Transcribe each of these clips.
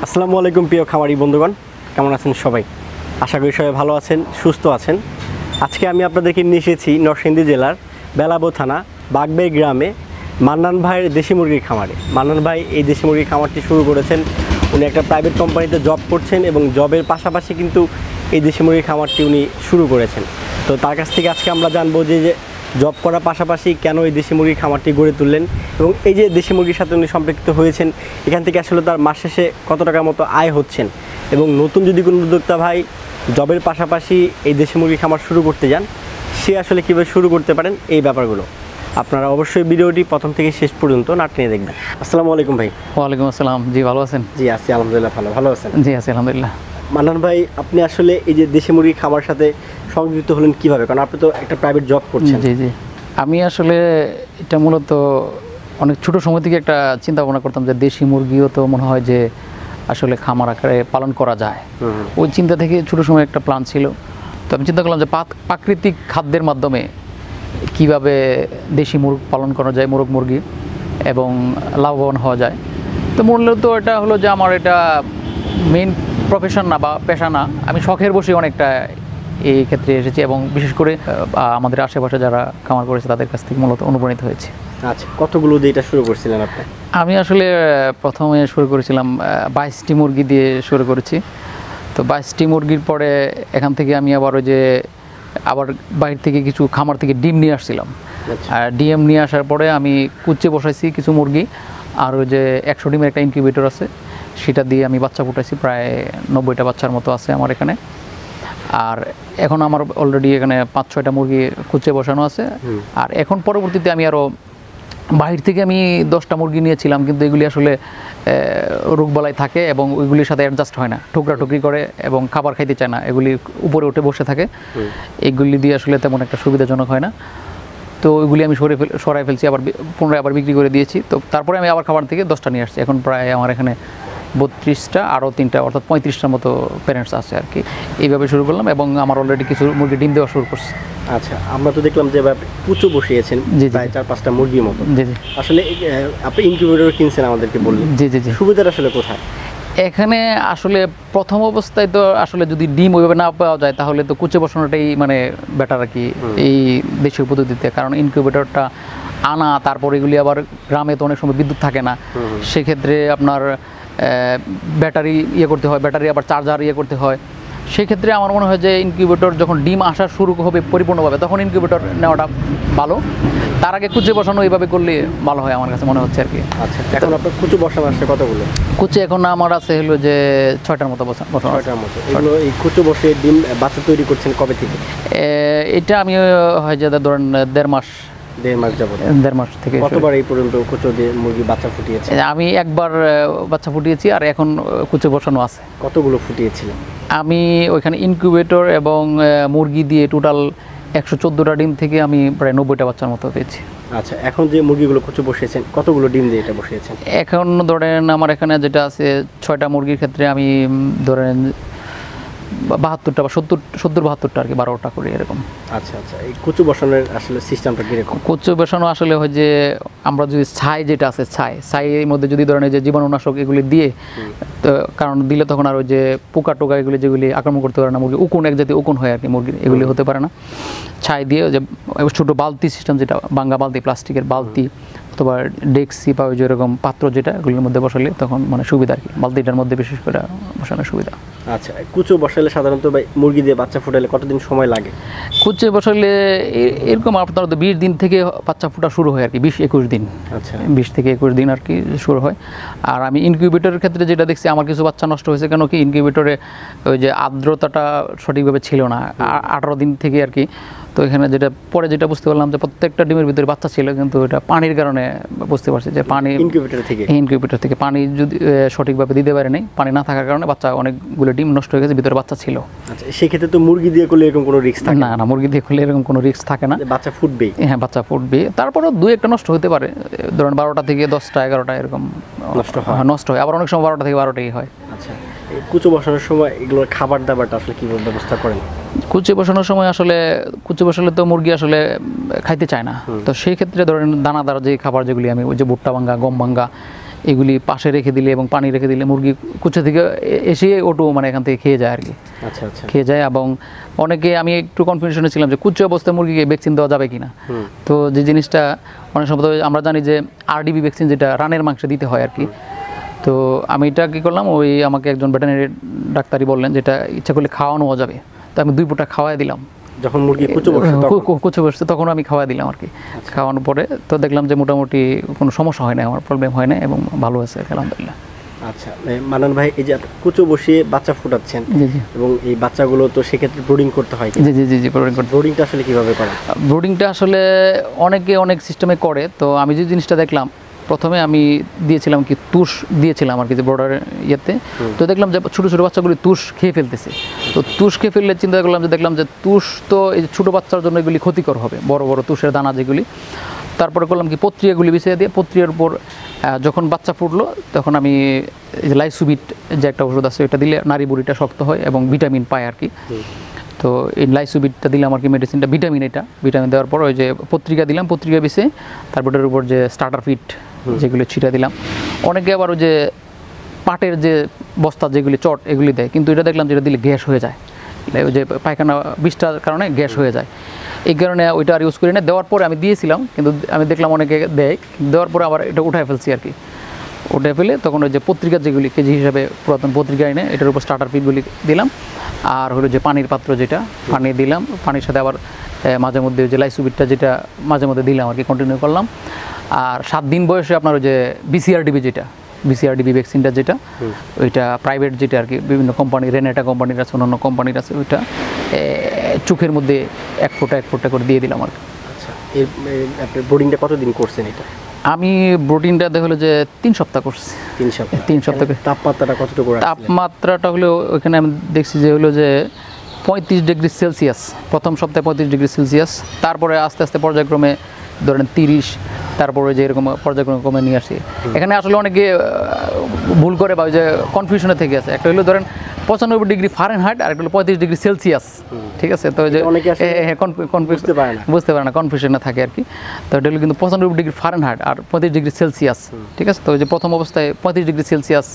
আসসালামু আলাইকুম প্রিয় খামারি বন্ধুগণ, কেমন আছেন সবাই? আশা করি সবাই ভালো আছেন, সুস্থ আছেন। আজকে আমি আপনাদেরকে নিয়ে এসেছি নরসিংদী জেলার বেলাবো থানা বাগবাই গ্রামে মান্নান ভাইয়ের দেশি মুরগির খামারে। মান্নান ভাই এই দেশি মুরগির খামারটি শুরু করেছেন। উনি একটা প্রাইভেট কোম্পানিতে জব করছেন এবং জবের পাশাপাশি কিন্তু এই দেশি মুরগির খামারটি উনি শুরু করেছেন। তো তার কাছ থেকে আজকে আমরা জানবো যে জব করার পাশাপাশি কেন এই দেশি মুরগির খামারটি গড়ে তুললেন এবং এই যে দেশি মুরগির সাথে উনি সম্পৃক্ত হয়েছেন, এখান থেকে আসলে তার মাস শেষে কত টাকার মতো আয় হচ্ছেন এবং নতুন যদি কোনো উদ্যোক্তা ভাই জবের পাশাপাশি এই দেশি মুরগির খামার শুরু করতে যান, সে আসলে কীভাবে শুরু করতে পারেন এই ব্যাপারগুলো আপনারা অবশ্যই ভিডিওটি প্রথম থেকে শেষ পর্যন্ত না টেনে দেখবেন। আসসালামু আলাইকুম ভাই। ওয়ালাইকুম আসসালাম। জি, ভালো আছেন? জি আছি আলহামদুলিল্লাহ। ভালো আছেন? জি আছি আলহামদুলিল্লাহ। মান্নান ভাই, আপনি আসলে এই যে দেশি মুরগির খামার সাথে সংযুক্ত হলেন কীভাবে? কারণ আপনি তো একটা প্রাইভেট জব করছেন। জি জি, আমি আসলে এটা মূলত অনেক ছোটো সময় থেকে একটা চিন্তা ভাবনা করতাম যে দেশি মুরগিও তো মনে হয় যে আসলে খামার আকারে পালন করা যায়। ওই চিন্তা থেকে ছোটো সময় একটা প্ল্যান ছিল। তো আমি চিন্তা করলাম যে প্রাকৃতিক খাদ্যের মাধ্যমে কিভাবে দেশি মুরগ পালন করা যায়, মুরগি এবং লাভবান হওয়া যায়। তো মূলত এটা হলো যে আমার এটা মেইন প্রফেশন না বা পেশা না, আমি শখের বসে অনেকটা এই ক্ষেত্রে এসেছি এবং বিশেষ করে আমাদের আশেপাশে যারা খামার করেছে তাদের কাছ থেকে মূলত অনুপ্রাণিত হয়েছে। আচ্ছা, কতগুলো দিয়ে এটা শুরু করছিলেন আপনি? আমি আসলে প্রথমে শুরু করেছিলাম 22টি মুরগি দিয়ে শুরু করেছি। তো 22টি মুরগির পরে এখান থেকে আমি আবার বাইরে থেকে কিছু খামার থেকে ডিম নিয়ে আসছিলাম। আর ডিম নিয়ে আসার পরে আমি কুচে বসাইছি কিছু মুরগি, আর ওই যে 100 ডিমের একটা ইনকিউবেটর আছে, সেটা দিয়ে আমি বাচ্চা ফুটাইছি। প্রায় 90টা বাচ্চার মতো আছে আমার এখানে। আর এখন আমার অলরেডি এখানে 5-6টা মুরগি কুচে বসানো আছে। আর এখন পরবর্তীতে আমি আরও বাহির থেকে আমি 10টা মুরগি নিয়েছিলাম, কিন্তু এগুলি আসলে রোগবালাই থাকে এবং ওইগুলির সাথে অ্যাডজাস্ট হয় না, ঠুকরি করে এবং খাবার খাইতে চায় না, এগুলি উপরে উঠে বসে থাকে। এইগুলি দিয়ে আসলে তেমন একটা সুবিধাজনক হয় না। তো ওইগুলি আমি সরাই ফেলছি, আবার পুনরায় আবার বিক্রি করে দিয়েছি। তো তারপরে আমি আবার খাবার থেকে 10টা নিয়ে আসছি। এখন প্রায় আমার এখানে 32টা, আরও 3টা অর্থাৎ 35টার মতো প্যারেন্টস আছে আর কি। এইভাবে শুরু করলাম এবং আমার অলরেডি কিছু মুরগি ডিম দেওয়া শুরু করছে। আচ্ছা, আমরা তো দেখলাম যে কুচো বসিয়েছেন প্রায় 4-5টা মুরগির মতো। জি জি, আসলে আপনি ইনকিউবেটর কিনছেন আমাদেরকে বললেন। জি জি জি, সুবিধাটা আসলে কোথায়? এখানে আসলে প্রথম অবস্থায় তো আসলে যদি ডিম ওইভাবে না পাওয়া যায় তাহলে তো কুচে বসানোটাই মানে বেটার আর কি এই দেশীয় পদ্ধতিতে। কারণ ইনকিউবেটরটা আনা, তারপর এগুলি আবার গ্রামে তো অনেক সময় বিদ্যুৎ থাকে না, সেক্ষেত্রে আপনার ব্যাটারি করতে হয়, ব্যাটারি আবার চার্জার করতে হয়। সেক্ষেত্রে আমার মনে হয় যে ইনকিউবেটর যখন ডিম আসা শুরু হবে পরিপূর্ণভাবে, তখন ইনকিউবেটর নেওয়াটা ভালো। তার আগে কুচে বসানো এইভাবে করলে ভালো হয় আমার কাছে মনে হচ্ছে আর কি। আচ্ছা, এখন আপনার কুচো বসানো আসছে কতগুলো? কুচে এখন আমার আছে হলো যে 6টার মতো বসানো। 6টার মতো। এগুলো এই কুচো বসে ডিম বাচ্চা তৈরি করছেন কবে থেকে? এটা আমি হয় যে ধরেন 1.5 মাস যাবত। 1.5 মাস থেকে। কতবার এই পর্যন্ত কুচো দিয়ে মুরগি বাচ্চা ফুটিয়েছে? আমি একবার বাচ্চা ফুটিয়েছি, আর এখন কুচে বসানো আছে। কতগুলো ফুটিয়েছিলেন? আমি ওইখানে ইনকিউবেটর এবং মুরগি দিয়ে টোটাল 114টা ডিম থেকে আমি প্রায় 90টা বাচ্চার মতো পেয়েছি। আচ্ছা, এখন যে মুরগিগুলো কুচো বসিয়েছেন কতগুলো ডিম দিয়ে এটা বসিয়েছেন? এখন ধরেন আমার এখানে যেটা আছে 6টা মুরগির ক্ষেত্রে আমি ধরেন 72টা বা 70-72টা আর কি, 12টা করে এরকম। আচ্ছা আচ্ছা, এই কুচো বসানোর আসলে সিস্টেমটা কীরকম? কুচো বসানো আসলে হয় যে আমরা যদি ছাই যেটা আছে ছাইয়ের মধ্যে যদি ধরেন যে জীবাণুনাশক এগুলি দিয়ে, তো কারণ দিলে তখন আর ওই যে পোকা টোকা এগুলি যেগুলি আক্রমণ করতে পারে না মুরগি, এক জাতীয় উকুন হয় আর কি মুরগির, এগুলি হতে পারে না। ছাই দিয়ে যে ছোটো বালতি সিস্টেম, যেটা ভাঙ্গা বালতি, প্লাস্টিকের বালতি অথবা ডেক্সি বা ওই যেরকম পাত্র যেটা, এগুলির মধ্যে বসালে তখন মানে সুবিধা আর কি, বালতিটার মধ্যে বিশেষ করে বসানোর সুবিধা। আচ্ছা, কুচো বসালে সাধারণত মুরগি দিয়ে বাচ্চা ফুটালে কতদিন সময় লাগে? কুচে বসালে এরকম আপনার 20 দিন থেকে বাচ্চা ফুটা শুরু হয় আর কি, 20-21 দিন। আচ্ছা, 20 থেকে 21 দিন আর কি শুরু হয়। আর আমি ইনকিউবেটরের ক্ষেত্রে যেটা দেখছি, আমার কিছু বাচ্চা নষ্ট হয়েছে, কেন কি ইনকিউবেটরে ওই যে আর্দ্রতাটা সঠিকভাবে ছিল না 18 দিন থেকে আর কি। তো এখানে যেটা বুঝতে পারলাম যে প্রত্যেকটা ডিমের ভিতরে বাচ্চা ছিল, কিন্তু এটা পানির কারণে বুঝতে পারছি যে পানি ইনকিউবেটর থেকে পানি যদি সঠিকভাবে দিতে পারে নাই, পানি না থাকার কারণে বাচ্চা অনেকগুলো ডিম নষ্ট হয়ে গেছে, ভিতরে বাচ্চা ছিল। আচ্ছা, সেক্ষেত্রে তো মুরগি দিয়ে করলে এরকম কোনো রিস্ক থাকে না? না, মুরগি দিয়ে করলে এরকম কোনো রিস্ক থাকে না, বাচ্চা ফুটবেই। হ্যাঁ, বাচ্চা ফুটবে, তারপরও 2-1টা নষ্ট হতে পারে, ধরেন 12টা থেকে 10টা 11টা এরকম নষ্ট হয়, আবার অনেক সময় 12টা থেকে 12টাই হয়। আচ্ছা, কুচো বসানোর সময় এগুলোর খাবার দাবারটা আসলে কীভাবে ব্যবস্থা করেন? কুচে বসানোর সময় আসলে কুচে বসালে তো মুরগি আসলে খাইতে চায় না, তো সেই ক্ষেত্রে ধরেন দানাদার যে খাবার যেগুলি আমি ওই যে ভুট্টা ভাঙ্গা, গম ভাঙ্গা এগুলি পাশে রেখে দিলে এবং পানি রেখে দিলে মুরগি কুচে থেকে এসে ওটু মানে এখান থেকে খেয়ে যায় আর কি। আচ্ছা আচ্ছা। খেয়ে যায়। এবং অনেকে, আমি একটু কনফিউশনে ছিলাম যে কুচে অবস্থায় মুরগিকে ভ্যাকসিন দেওয়া যাবে কিনা। তো যে জিনিসটা অনেক সময় আমরা জানি যে RDB ভ্যাকসিন যেটা রানের মাংসে দিতে হয় আর কি। তো আমি এটা কী করলাম, ওই আমাকে একজন ভেটেরিনারি ডাক্তারই বললেন যেটা ইচ্ছা করলে খাওয়ানো যাবে। তো আমি 2 ফোঁটা খাওয়াই দিলাম যখন মুরগি কুচে বসছে, তখন আমি খাওয়াই দিলাম আর কি। খাওয়ানোর পরে তো দেখলাম যে মোটামুটি কোনো সমস্যা হয় না, আমার প্রবলেম হয় না এবং ভালো আছে আলহামদুলিল্লাহ। আচ্ছা মান্নান ভাই, এই যে কুচো বসিয়ে বাচ্চা ফুটাচ্ছেন এবং এই বাচ্চাগুলো তো সেক্ষেত্রে ব্রুডিং করতে হয়। জি ব্রুডিংটা আসলে কিভাবে করা? ব্রুডিংটা আসলে অনেকে অনেক সিস্টেমে করে। তো আমি যে জিনিসটা দেখলাম, প্রথমে আমি দিয়েছিলাম কি তুষ দিয়েছিলাম আর কি, যে বর্ডারের ইয়েতে। তো দেখলাম যে ছোটো ছোটো বাচ্চাগুলি তুষ খেয়ে ফেলতেছে। তো তুষ খেয়ে ফেললে চিন্তা করলাম যে দেখলাম যে তুষ তো এই ছোটো বাচ্চার জন্য এগুলি ক্ষতিকর হবে, বড় বড় তুষের দানা যেগুলি। তারপরে করলাম কি পত্রিকাগুলি বিছিয়ে দিয়ে পত্রিকার উপর যখন বাচ্চা ফুটলো তখন আমি এই যে লাইসুবিট যে একটা ওষুধ আছে ওইটা দিলে নারী বুড়িটা শক্ত হয় এবং ভিটামিন পায় আর কি। তো এই লাইসুবিটটা দিলাম আর কি, মেডিসিনটা ভিটামিন, এটা ভিটামিন দেওয়ার পর ওই যে পত্রিকা দিলাম, পত্রিকা বিছে তারপরের উপর যে স্টার্টার ফিট যেগুলো ছিটা দিলাম। অনেকে আবার ওই যে পাটের যে বস্তা যেগুলি চট এগুলি দেয়, কিন্তু এটা দেখলাম যেটা দিলে গ্যাস হয়ে যায়, ওই যে পায়খানা বিষটার কারণে গ্যাস হয়ে যায়। এই কারণে ওইটা আর ইউজ করি না। দেওয়ার পরে আমি দিয়েছিলাম, কিন্তু আমি দেখলাম অনেকে দেয়, দেওয়ার পরে আবার এটা উঠায় ফেলছি আর কি। উঠে ফেলে তখন ওই যে পত্রিকা যেগুলি কেজি হিসাবে পুরাতন পত্রিকা এনে এটার উপর স্টার্টার ফিটগুলি দিলাম। আর হলো যে পানির পাত্র যেটা পানি দিলাম, পানির সাথে আবার মাঝে মধ্যে ওই যে লাইসুবিটটা যেটা মাঝে মধ্যে দিলাম আর কি, কন্টিনিউ করলাম। আর 7 দিন বয়সে আপনার ওই যে বিসিআরডিবি ভ্যাকসিনটা যেটা, ওইটা প্রাইভেট যেটা আর কি, বিভিন্ন কোম্পানি, রেনেটা কোম্পানির আছে, অন্যান্য কোম্পানির আছে, ওইটা চোখের মধ্যে 1 ফোঁটা করে দিয়ে দিলাম আর কি। আচ্ছা, আপনি ব্রুডিংটা কতদিন করছেন এটা? আমি ব্রুডিংটা হলো যে 3 সপ্তাহ করছি। 3 সপ্তাহ। তাপমাত্রাটা কতটুকু? তাপমাত্রাটা হলো ওইখানে আমি দেখছি যে হলো যে 35 ডিগ্রি সেলসিয়াস, প্রথম সপ্তাহে 35 ডিগ্রি সেলসিয়াস, তারপরে আস্তে আস্তে পর্যায়ক্রমে ধরেন 30, তারপরে যে এরকম পর্যায়ক্রমে কমে নিয়ে আসি। এখানে আসলে অনেকে ভুল করে বা ওই যে কনফিউশনে থেকে আছে। একটা হলো ধরেন 95 ডিগ্রি ফারেনহাইট আর একটা হলো 35 ডিগ্রি সেলসিয়াস, ঠিক আছে? তো যে বুঝতে পারে না, কনফিউশনে থাকে আর কি। তো এটা হলো কিন্তু 95 ডিগ্রি ফারেনহাইট আর 35 ডিগ্রি সেলসিয়াস, ঠিক আছে? তো ওই যে প্রথম অবস্থায় 35 ডিগ্রি সেলসিয়াস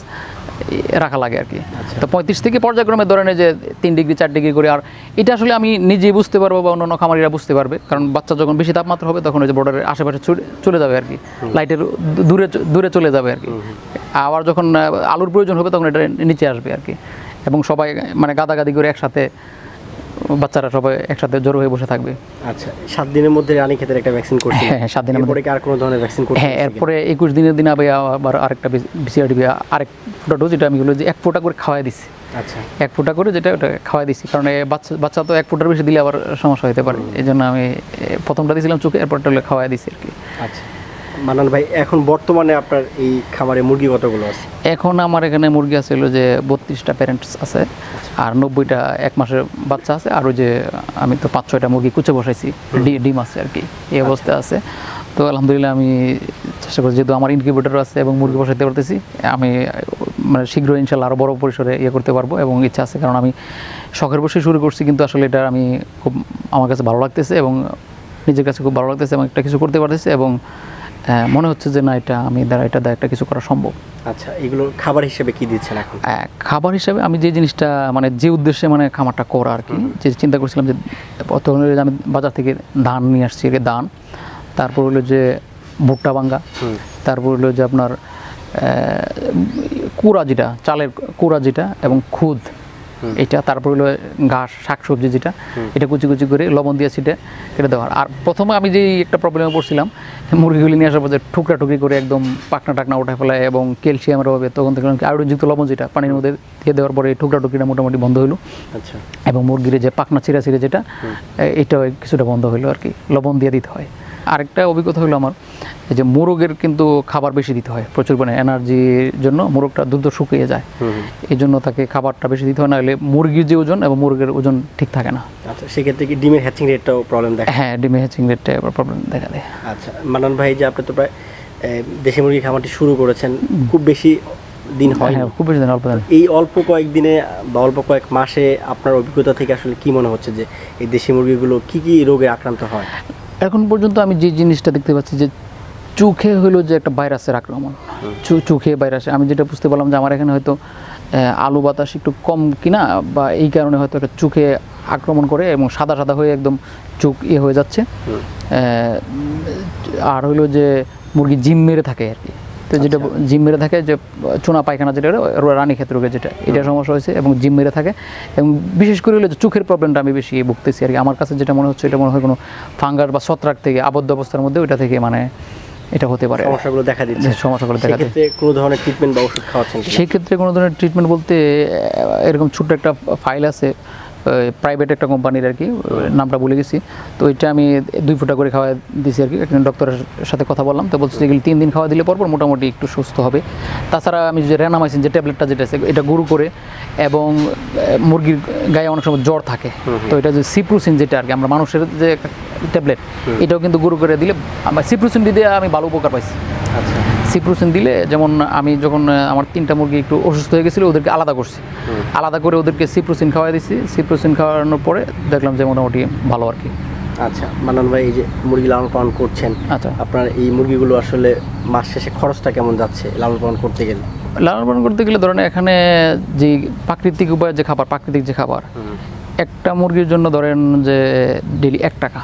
রাখা লাগে আর কি। তো 35 থেকে পর্যায়ক্রমে ধরেন যে 3 ডিগ্রি 4 ডিগ্রি করে। আর এটা আসলে আমি নিজেই বুঝতে পারবো বা অন্যান্য খামারিরা বুঝতে পারবে, কারণ বাচ্চা যখন বেশি তাপমাত্রা হবে তখন ওই যে বর্ডারের আশেপাশে চলে যাবে আর কি, লাইটের দূরে চলে যাবে আর কি। আবার যখন আলুর প্রয়োজন হবে তখন এটা নিচে আসবে আর কি। এবং সবাই মানে গাদাগাদি করে একসাথে বাচ্চারা সবাই একসাথে জড়ো হয়ে বসে থাকবে। আচ্ছা, 7 দিনের মধ্যে রানীক্ষেতের একটা ভ্যাকসিন করছি। হ্যাঁ, 7 দিনের মধ্যে। আর কোনো ধরনের ভ্যাকসিন করছি? হ্যাঁ, এরপরে 21 দিনের দিন আবার আরেকটা বিসিআরডিবি আরেক ফোঁটা ডোজ, এটা আমি হলো যে 1 ফোঁটা করে খাওয়াই দিচ্ছি। আচ্ছা, 1 ফোঁটা করে যেটা ওটা খাওয়াই দিচ্ছি, কারণ বাচ্চা তো 1 ফোঁটার বেশি দিলে আবার সমস্যা হতে পারে। এই জন্য আমি প্রথমটা দিয়েছিলাম চোখে, এরপরটা হলে খাওয়াই দিচ্ছি আর কি। আচ্ছা মান্নান ভাই, এখন বর্তমানে আপনার এই খামারে মুরগি কতগুলো আছে? এখন আমার এখানে মুরগি আছে হলো যে 32টা প্যারেন্টস আছে, আর 90টা 1 মাসের বাচ্চা আছে। আর ওই যে আমি তো 5-6টা মুরগি কুচে বসাইছি, ডিম আছে আর কি, এই অবস্থায় আছে। তো আলহামদুলিল্লাহ আমি চেষ্টা করছি, যেহেতু আমার ইনকিউবেটর আছে এবং মুরগি বসাইতে পারতেছি, আমি মানে শীঘ্রই ইনশাল্লাহ আরও বড় পরিসরে করতে পারবো এবং ইচ্ছা আছে। কারণ আমি শখের বসে শুরু করছি, কিন্তু আসলে এটা আমি খুব আমার কাছে ভালো লাগতেছে এবং নিজের কাছে খুব ভালো লাগতেছে এবং একটা কিছু করতে পারতেছি এবং মনে হচ্ছে যে না, এটা আমি এটা একটা কিছু করা সম্ভব। আচ্ছা, এগুলো খাবার হিসেবে কি দিচ্ছেন এখন? খাবার হিসাবে আমি যে জিনিসটা মানে যে উদ্দেশ্যে মানে খামারটা করা আর কি, যে চিন্তা করছিলাম যে প্রথমে আমি বাজার থেকে ধান নিয়ে আসছি, ধান, তারপর হলো যে ভুট্টা ভাঙ্গা, তারপর হলো যে আপনার কুড়া যেটা, চালের কুড়া যেটা এবং খুদ এটা, তারপর হলো ঘাস, শাকসবজি যেটা, এটা কুচি কুচি করে লবণ দিয়ে ছিটে এটা দেওয়ার। আর প্রথমে আমি যেই একটা প্রবলেমে পড়ছিলাম, মুরগিগুলি নিয়ে আসার পর যে টুকরি করে একদম পাকনা টাকনা উঠে ফেলায় এবং ক্যালসিয়ামের অভাবে, তখন থেকে আয়োডিনযুক্ত লবণ যেটা পানির মধ্যে দিয়ে দেওয়ার পরে টুকরিটা মোটামুটি বন্ধ হলো। আচ্ছা, এবং মুরগির যে পাকনা ছিঁড়ে যেটা, এটাও কিছুটা বন্ধ হলো আর কি, লবণ দিয়ে দিতে হয়। আরেকটা অভিজ্ঞতা হলো আমার, এই যে মোরগের কিন্তু খাবার বেশি দিতে হয় প্রচুর পরিমাণে, এনার্জির জন্য মোরগটা দ্রুত শুকিয়ে যায়, এই জন্য তাকে খাবারটা বেশি দিতে হয়, না হলে মুরগির যে ওজন এবং মুরগির ওজন ঠিক থাকে না। আচ্ছা, সেক্ষেত্রে কি ডিমের হ্যাচিং রেটটাও প্রবলেম দেখা? হ্যাঁ, ডিমের হ্যাচিং রেটটা এবার প্রবলেম দেখা দেয়। আচ্ছা মান্নান ভাই, যে আপনি তো প্রায় দেশি মুরগি খামারটি শুরু করেছেন, খুব বেশি দিন হয়? হ্যাঁ, খুব বেশি দিন, অল্প দিন। এই অল্প কয়েকদিনে বা অল্প কয়েক মাসে আপনার অভিজ্ঞতা থেকে আসলে কি মনে হচ্ছে যে এই দেশি মুরগিগুলো কি কি রোগে আক্রান্ত হয়? এখন পর্যন্ত আমি যে জিনিসটা দেখতে পাচ্ছি যে চোখে হলো যে একটা ভাইরাসের আক্রমণ, চোখে বাইরে আসে। আমি যেটা বুঝতে পারলাম যে আমার এখানে হয়তো আলো বাতাস একটু কম কিনা, বা এই কারণে হয়তো এটা চোখে আক্রমণ করে এবং সাদা সাদা হয়ে একদম চোখ হয়ে যাচ্ছে। আর হলো যে মুরগি জিম মেরে থাকে আর কি, তো যেটা জিম মেরে থাকে যে চুনা পায়খানা যেটা রানী ক্ষেত্র রোগে যেটা, এটা সমস্যা হয়েছে এবং জিম মেরে থাকে। এবং বিশেষ করে হলো যে চোখের প্রবলেমটা আমি বেশি ভুগতেছি আর কি। আমার কাছে যেটা মনে হচ্ছে এটা মনে হয় কোনো ফাঙ্গাস বা ছত্রাক থেকে আবদ্ধ অবস্থার মধ্যে ওইটা থেকে মানে এটা হতে পারে, সমস্যাগুলো দেখা দিচ্ছে। সমস্যাগুলো দেখা দিচ্ছে। কোনো ধরনের ট্রিটমেন্ট বা ওষুধ খাওয়াচ্ছেন? সেই ক্ষেত্রে কোনো ধরনের ট্রিটমেন্ট বলতে এরকম ছোট্ট একটা ফাইল আছে প্রাইভেট একটা কোম্পানির আর কি, নামটা ভুলে গেছি। তো ওইটা আমি 2 ফুটা করে খাওয়া দিয়েছি আর কি। একজন ডক্টরের সাথে কথা বললাম, তো বলছে যেগুলি 3 দিন খাওয়া দিলে পরপর মোটামুটি একটু সুস্থ হবে। তাছাড়া আমি যে রেনামাইসিন যে ট্যাবলেটটা যেটা আছে এটা গুঁড়ো করে, এবং মুরগির গায়ে অনেক সময় জ্বর থাকে, তো এটা যে সিপ্রুসিন যেটা আর কি আমরা মানুষের যে ট্যাবলেট, এটাও কিন্তু গুঁড়ো করে দিলে আমার সিপ্রুসিন দিয়ে আমি ভালো উপকার পাইছি। আচ্ছা, সিপ্রুসিন দিলে যেমন আমি যখন আমার 3টা মুরগি একটু অসুস্থ হয়ে গেছিলো, ওদেরকে আলাদা করছি, আলাদা করে ওদেরকে সিপ্রুসিন খাওয়াই দিচ্ছি। সিপ্রুসিন খাওয়ানোর পরে দেখলাম যে মোটামুটি ভালো আর কি। আচ্ছা মান্নান ভাই, এই যে মুরগি লালন পালন করছেন, আচ্ছা, আপনার এই মুরগিগুলো আসলে মাস শেষে খরচটা কেমন যাচ্ছে লালন পালন করতে গেলে? লালন পালন করতে গেলে ধরেন এখানে যে প্রাকৃতিক উপায়ে যে খাবার, প্রাকৃতিক যে খাবার, একটা মুরগির জন্য ধরেন যে ডেইলি 1 টাকা,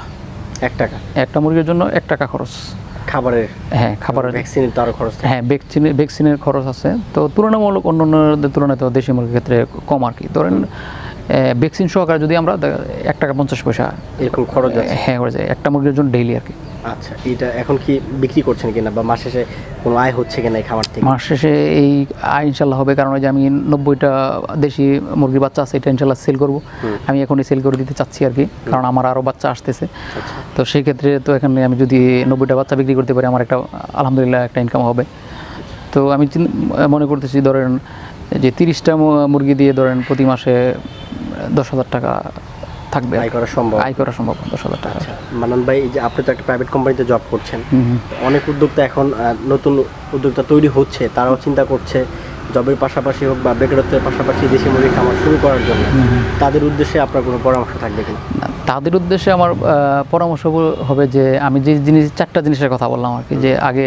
1 টাকা একটা মুরগির জন্য 1 টাকা খরচ খাবারের। হ্যাঁ, খাবারের, ভ্যাকসিনের তো আরও খরচ। হ্যাঁ, ভ্যাকসিনের খরচ আছে। তো তুলনামূলক অন্যান্যদের তুলনায় তো দেশি মুরগির ক্ষেত্রে কম আর কি। ধরেন ভ্যাকসিন সহকারে যদি আমরা 1 টাকা 50 পয়সা এরকম খরচ আছে, হ্যাঁ হয়ে যায় একটা মুরগির জন্য ডেইলি আর কি। আচ্ছা, এটা এখন কি বিক্রি করছেন কিনা বা মাস শেষে কোনো আয় হচ্ছে কিনা এই খাবার থেকে? মাস শেষে এই আয় ইনশাল্লাহ হবে, কারণ ওই যে আমি 90টা দেশি মুরগির বাচ্চা আছে, এটা ইনশাল্লাহ সেল করব। আমি এখনই সেল করে দিতে চাচ্ছি আর কি, কারণ আমার আরও বাচ্চা আসতেছে। তো সেই ক্ষেত্রে তো এখানে আমি যদি 90টা বাচ্চা বিক্রি করতে পারি, আমার একটা আলহামদুলিল্লাহ একটা ইনকাম হবে। তো আমি মনে করতেছি ধরেন যে 30টা মুরগি দিয়ে ধরেন প্রতি মাসে 10,000 টাকা থাকবে, আয় করা সম্ভব। 10,000 টাকা। আচ্ছা মান্নান ভাই, এই যে আপনি তো একটা প্রাইভেট কোম্পানিতে জব করছেন, অনেক উদ্যোক্তা এখন নতুন উদ্যোক্তা তৈরি হচ্ছে, তারাও চিন্তা করছে জবের পাশাপাশি হোক বা বেকারত্বের পাশাপাশি দেশি মুরগি খামার শুরু করার জন্য। তাদের উদ্দেশ্যে আপনার কোনো পরামর্শ থাকবে কিনা? তাদের উদ্দেশ্যে আমার পরামর্শ হবে যে আমি যে 4টা জিনিসের কথা বললাম আর কি, যে আগে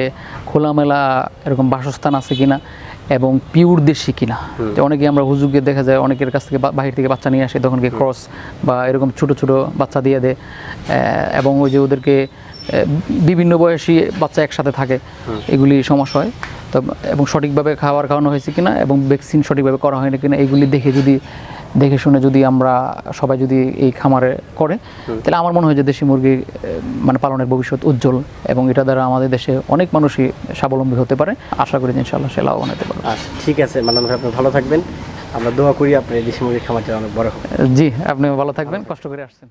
খোলামেলা এরকম বাসস্থান আছে কিনা এবং পিওর দেশি কিনা। যে অনেকে আমরা হুজুগে দেখা যায় অনেকের কাছ থেকে বাহির থেকে বাচ্চা নিয়ে আসে, তখন কি ক্রস বা এরকম ছোট ছোট বাচ্চা দিয়ে দেয়, এবং ওই যে ওদেরকে বিভিন্ন বয়সী বাচ্চা একসাথে থাকে, এগুলি সমস্যা হয়। তো এবং সঠিকভাবে খাওয়ানো হয়েছে কিনা এবং ভ্যাকসিন সঠিকভাবে করা হয় না কিনা, এইগুলি দেখে শুনে যদি আমরা সবাই যদি এই খামারে করে, তাহলে আমার মনে হয় যে দেশি মুরগি মানে পালনের ভবিষ্যৎ উজ্জ্বল, এবং এটা দ্বারা আমাদের দেশে অনেক মানুষই স্বাবলম্বী হতে পারে। আশা করি যে ইনশাআল্লাহ সে লাভবান হতে পারবে। আচ্ছা, ঠিক আছে মান্নান ভাই, আপনি ভালো থাকবেন। আমরা দোয়া করি আপনার দেশি মুরগির খামারটা অনেক বড় হবে। জি, আপনিও ভালো থাকবেন, কষ্ট করে আসছেন।